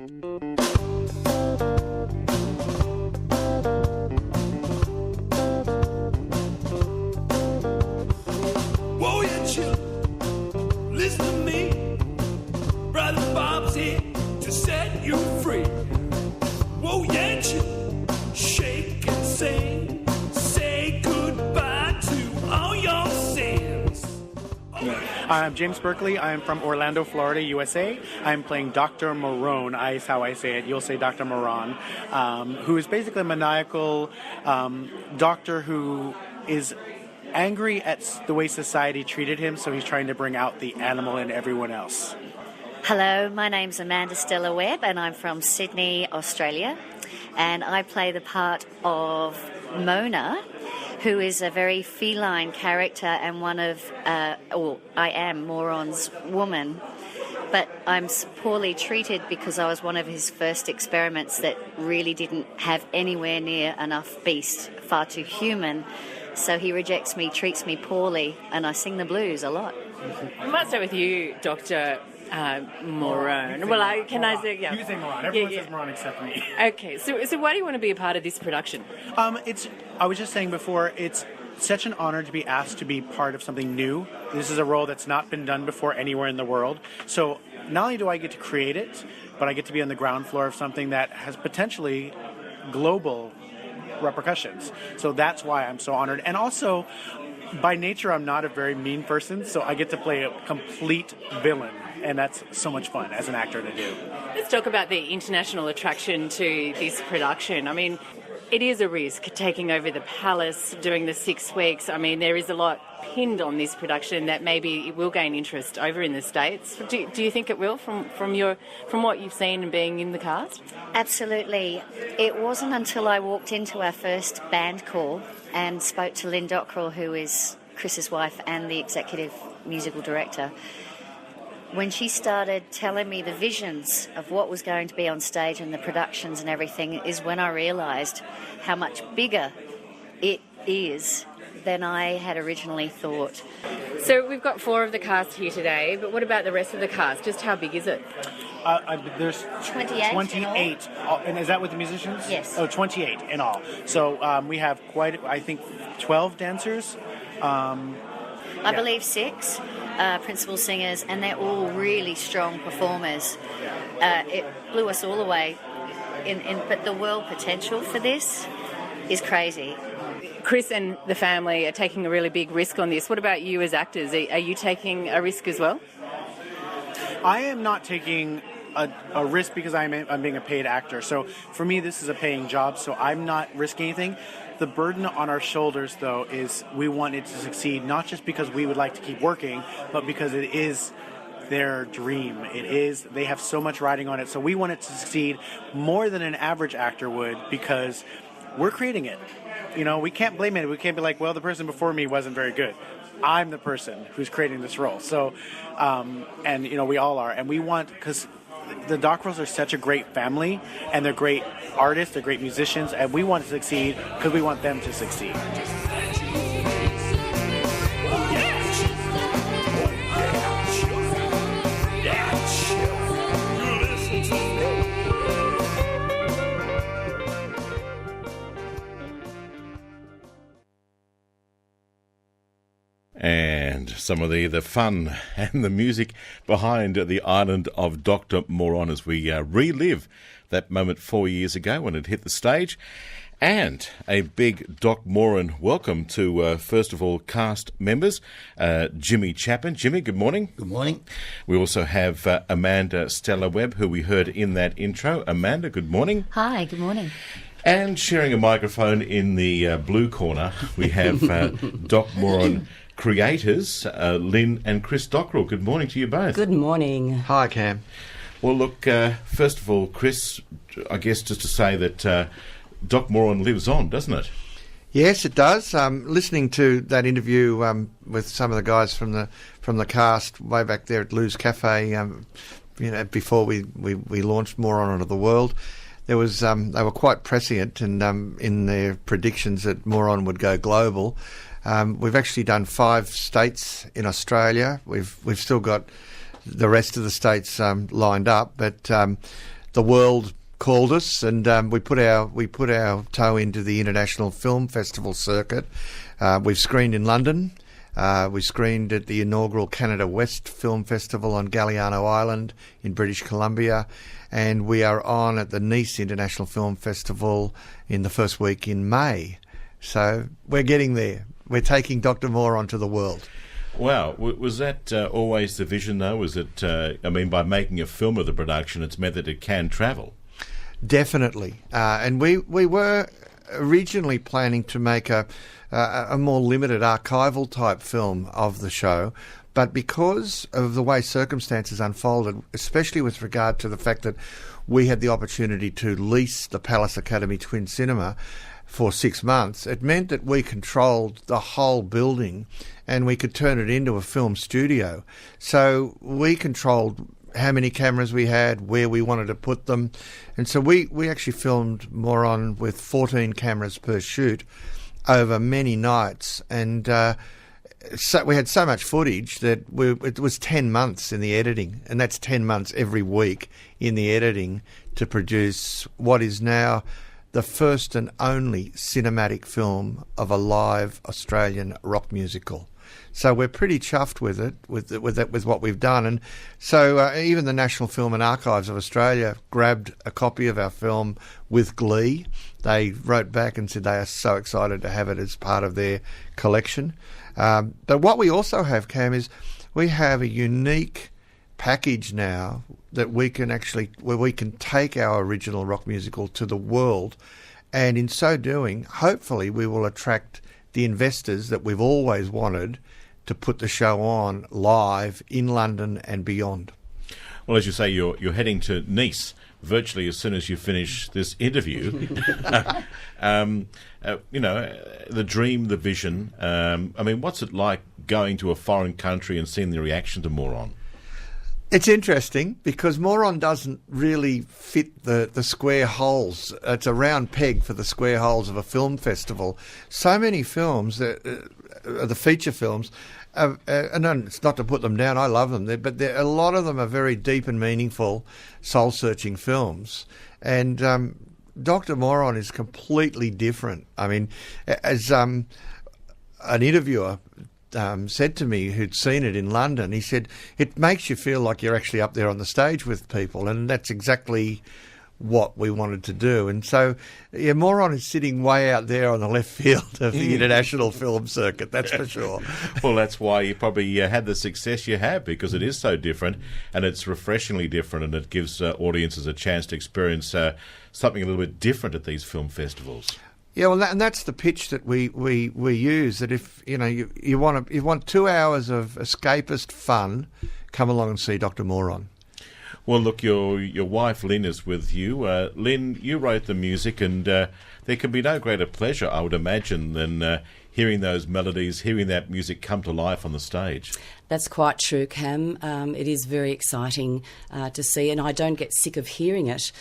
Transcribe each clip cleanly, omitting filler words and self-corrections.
Whoa, yeah, chill. Listen to me. Brother Bob's here to set you free. Whoa, yeah, chill. Shake and sing. Say goodbye to all your sins. I'm James Berkeley. I'm from Orlando, Florida, USA. I'm playing Doctor Moron. Is how I say it. You'll say Doctor Moron, who is basically a maniacal doctor who is angry at the way society treated him, so he's trying to bring out the animal in everyone else. Hello, my name's Amanda Stella Webb and I'm from Sydney, Australia, and I play the part of Mona, who is a very feline character and one of, I am Moron's woman, but I'm poorly treated because I was one of his first experiments that really didn't have anywhere near enough beast, far too human. So he rejects me, treats me poorly, and I sing the blues a lot. I might start with you, Dr. Moron. Can I say, yeah. You can say Moron. Everyone says Moron except me. Okay, so why do you want to be a part of this production? I was just saying before, it's such an honor to be asked to be part of something new. This is a role that's not been done before anywhere in the world. So not only do I get to create it, but I get to be on the ground floor of something that has potentially global repercussions. So that's why I'm so honored. And also, by nature, I'm not a very mean person, so I get to play a complete villain. And that's so much fun as an actor to do. Let's talk about the international attraction to this production. I mean, it is a risk taking over the palace, doing the 6 weeks. I mean, there is a lot pinned on this production that maybe it will gain interest over in the States. Do you think it will from what you've seen and being in the cast? Absolutely. It wasn't until I walked into our first band call and spoke to Lynn Dockrell, who is Chris's wife and the executive musical director, when she started telling me the visions of what was going to be on stage and the productions and everything, is when I realised how much bigger it is than I had originally thought. So we've got 4 of the cast here today, but what about the rest of the cast? Just how big is it? There's 28. 28. And is that with the musicians? Yes. Oh, 28 in all. So we have I think, 12 dancers. I believe 6 principal singers, and they're all really strong performers. It blew us all away. But the world potential for this is crazy. Chris and the family are taking a really big risk on this. What about you as actors? Are you taking a risk as well? I am not taking a risk because I'm being a paid actor. So for me, this is a paying job, so I'm not risking anything. The burden on our shoulders, though, is we want it to succeed, not just because we would like to keep working, but because it is their dream. They have so much riding on it, so we want it to succeed more than an average actor would because we're creating it. You know, we can't blame it. We can't be like, well, the person before me wasn't very good. I'm the person who's creating this role. So, and, you know, we all are. And we want, because the Dockrells are such a great family, and they're great artists, they're great musicians, and we want to succeed because we want them to succeed. And some of the fun and the music behind the Island of Doctor Moron as we relive that moment 4 years ago when it hit the stage. And a big Doc Moron welcome to, first of all, cast members, Jimmy Chapman. Jimmy, good morning. Good morning. We also have Amanda Stella Webb, who we heard in that intro. Amanda, good morning. Hi, good morning. And sharing a microphone in the blue corner, we have Doc Moron creators, Lynn and Chris Dockrell. Good morning to you both. Good morning. Hi, Cam. Well, look, first of all, Chris, I guess just to say that Doc Moron lives on, doesn't it? Yes, it does. Listening to that interview with some of the guys from the cast way back there at Lou's Cafe, before we launched Moron onto the world, there was they were quite prescient and in their predictions that Moron would go global. We've actually done 5 states in Australia. We've still got the rest of the states lined up, but the world called us, and we put our toe into the International Film Festival circuit. We've screened in London. We screened at the inaugural Canada West Film Festival on Galliano Island in British Columbia, and we are on at the Nice International Film Festival in the first week in May. So we're getting there. We're taking Dr. Moron to the world. Wow. Was that always the vision, though? Was it, by making a film of the production, it's meant that it can travel? Definitely. And we were originally planning to make a more limited archival type film of the show, but because of the way circumstances unfolded, especially with regard to the fact that we had the opportunity to lease the Palace Academy Twin Cinema for 6 months, it meant that we controlled the whole building and we could turn it into a film studio. So we controlled how many cameras we had, where we wanted to put them. And so we actually filmed Moron with 14 cameras per shoot over many nights. And so we had so much footage that it was 10 months in the editing. And that's 10 months every week in the editing to produce what is now the first and only cinematic film of a live Australian rock musical. So we're pretty chuffed with it, with what we've done. And so even the National Film and Archives of Australia grabbed a copy of our film with glee. They wrote back and said they are so excited to have it as part of their collection. But what we also have, Cam, is we have a unique package now that we can where we can take our original rock musical to the world. And in so doing, hopefully we will attract the investors that we've always wanted to put the show on live in London and beyond. Well, as you say, you're heading to Nice virtually as soon as you finish this interview. The dream, the vision. What's it like going to a foreign country and seeing the reaction to Moron? It's interesting because Moron doesn't really fit the square holes. It's a round peg for the square holes of a film festival. So many films, the feature films, and it's not to put them down, I love them, but a lot of them are very deep and meaningful, soul-searching films. And Dr. Moron is completely different. I mean, as an interviewer said to me who'd seen it in London, he said, it makes you feel like you're actually up there on the stage with people, and that's exactly what we wanted to do. And so, yeah, Moron is sitting way out there on the left field of the international film circuit, that's for sure. Well, that's why you probably had the success you have, because it is so different, and it's refreshingly different, and it gives audiences a chance to experience something a little bit different at these film festivals. Yeah, well, and that's the pitch that we use. That if you want 2 hours of escapist fun, come along and see Dr. Moron. Well, look, your wife Lynn is with you. Lynn, you wrote the music, and there can be no greater pleasure, I would imagine, than hearing those melodies, hearing that music come to life on the stage. That's quite true, Cam. It is very exciting to see, and I don't get sick of hearing it,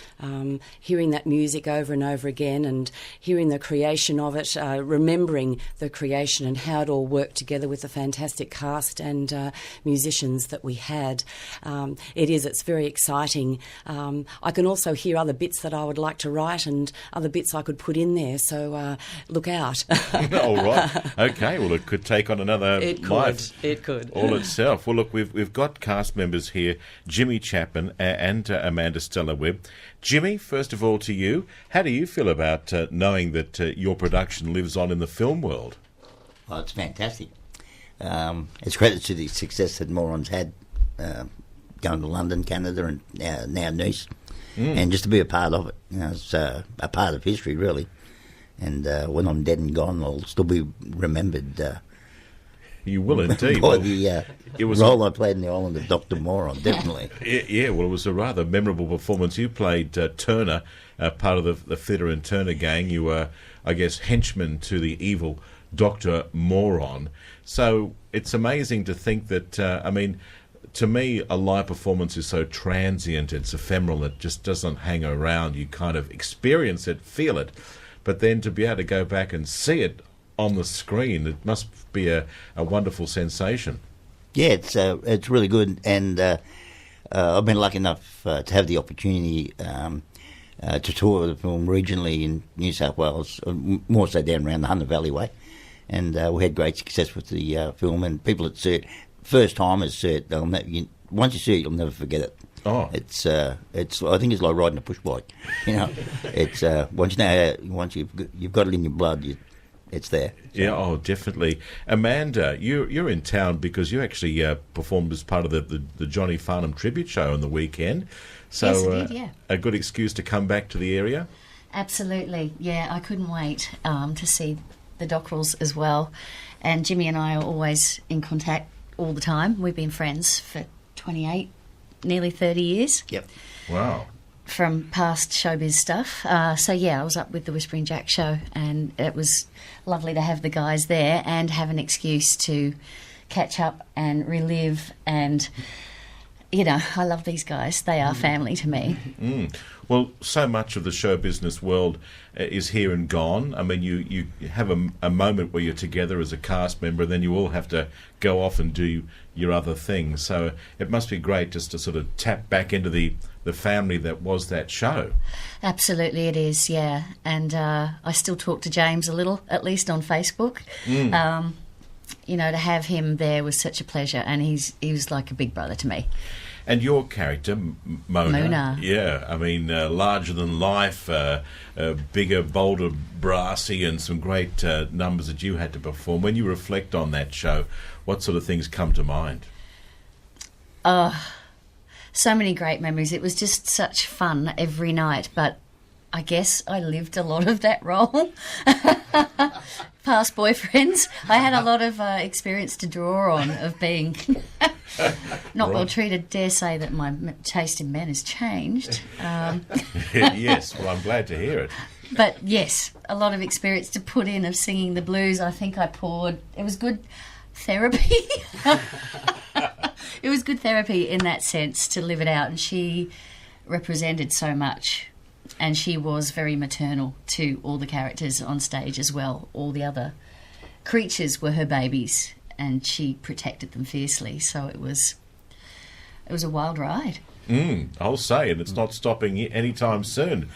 hearing that music over and over again and hearing the creation of it, remembering the creation and how it all worked together with the fantastic cast and musicians that we had. It's very exciting. I can also hear other bits that I would like to write and other bits I could put in there, so look out. All right. Okay, well, it could take on another life. It could. All itself. Well, look, we've got cast members here, Jimmy Chapman and Amanda Stella Webb. Jimmy, first of all to you, how do you feel about knowing that your production lives on in the film world? Well, it's fantastic. It's credit to the success that Moron's had going to London, Canada, and now Nice. And just to be a part of it. It's a part of history, really. And when I'm dead and gone, I'll still be remembered. You will indeed. By the role I played in the Island of Doctor Moron, definitely. Yeah, well, it was a rather memorable performance. You played Turner, part of the Fitter and Turner gang. You were, I guess, henchman to the evil Doctor Moron. So it's amazing to think that, to me, a live performance is so transient, it's ephemeral, it just doesn't hang around. You kind of experience it, feel it. But then to be able to go back and see it on the screen, it must be a wonderful sensation. Yeah, it's really good, and I've been lucky enough to have the opportunity to tour the film regionally in New South Wales, more so down around the Hunter Valley way. And we had great success with the film, and people at CERT, first timers CERT, once you see it, you'll never forget it. Oh, it's. I think it's like riding a push bike. You know, it's once you've got it in your blood, it's there. So. Yeah, oh, definitely. Amanda, you're in town because you actually performed as part of the Johnny Farnham tribute show on the weekend. So, yes, I did, yeah. A good excuse to come back to the area. Absolutely, yeah. I couldn't wait to see the Dockrells as well. And Jimmy and I are always in contact all the time. We've been friends for 28, nearly 30 years. Yep. Wow. From past showbiz stuff. So, yeah, I was up with the Whispering Jack show, and it was lovely to have the guys there and have an excuse to catch up and relive. And, you know, I love these guys. They are family to me. Mm. Well, so much of the show business world is here and gone. I mean, you have a moment where you're together as a cast member, and then you all have to go off and do your other things. So it must be great just to sort of tap back into the family that was that show. Absolutely it is, yeah. And I still talk to James a little, at least on Facebook. You know, to have him there was such a pleasure, and he was like a big brother to me. And your character, Mona. Yeah, I mean, larger than life, bigger, bolder, brassy, and some great numbers that you had to perform. When you reflect on that show, what sort of things come to mind? So many great memories. It was just such fun every night, but I guess I lived a lot of that role. Past boyfriends. I had a lot of experience to draw on of being not well treated. Dare say that my taste in men has changed. Yes, well, I'm glad to hear it. But yes, a lot of experience to put in of singing the blues. I think I poured. It was good therapy. It was good therapy in that sense to live it out, and she represented so much. And she was very maternal to all the characters on stage as well. All the other creatures were her babies, and she protected them fiercely. So it was a wild ride. I'll say, and it's not stopping anytime soon.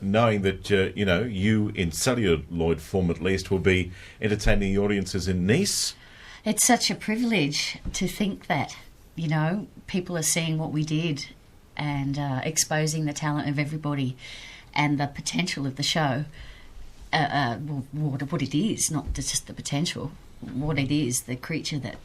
Knowing that you in celluloid form at least will be entertaining the audiences in Nice. It's such a privilege to think that people are seeing what we did. And exposing the talent of everybody and the potential of the show, what it is, not just the potential, what it is, the creature that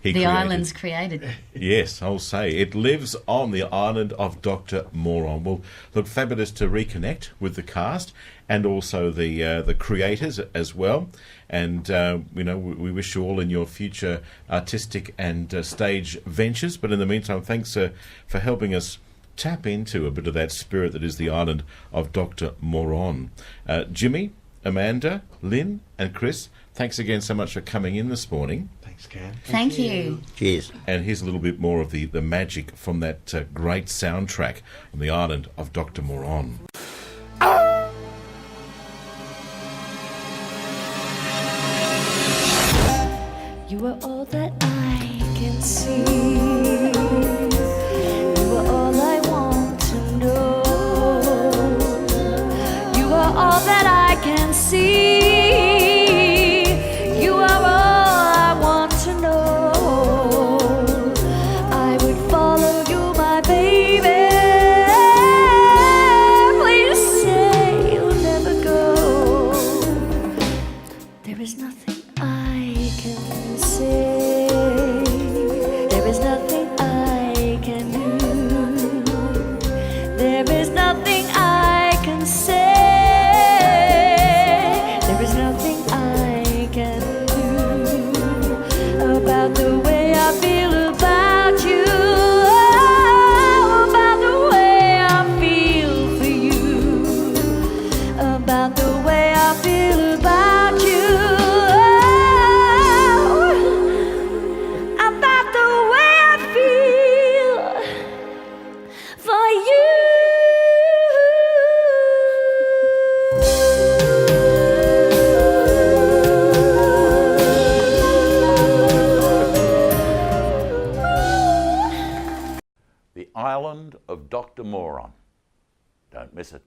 island's created. Yes, I'll say. It lives on the island of Dr. Moron. Well, look, fabulous to reconnect with the cast and also the creators as well. And, we wish you all in your future artistic and stage ventures. But in the meantime, thanks for helping us tap into a bit of that spirit that is the island of Dr. Moron. Jimmy, Amanda, Lynn and Chris, thanks again so much for coming in this morning. Thanks, Cam. Thank you. Cheers. And here's a little bit more of the magic from that great soundtrack on the island of Dr. Moron. You are all that I can see. You are all I want to know. You are all that I can see. You are all I want to know. I would follow you, my baby. Please say you'll never go. There is nothing I can say. There is nothing I can do. There is nothing I can say. There is nothing I can do about the way I feel about you. About the way I feel for you. About the way I feel about you. About the way I feel for you. Don't miss it.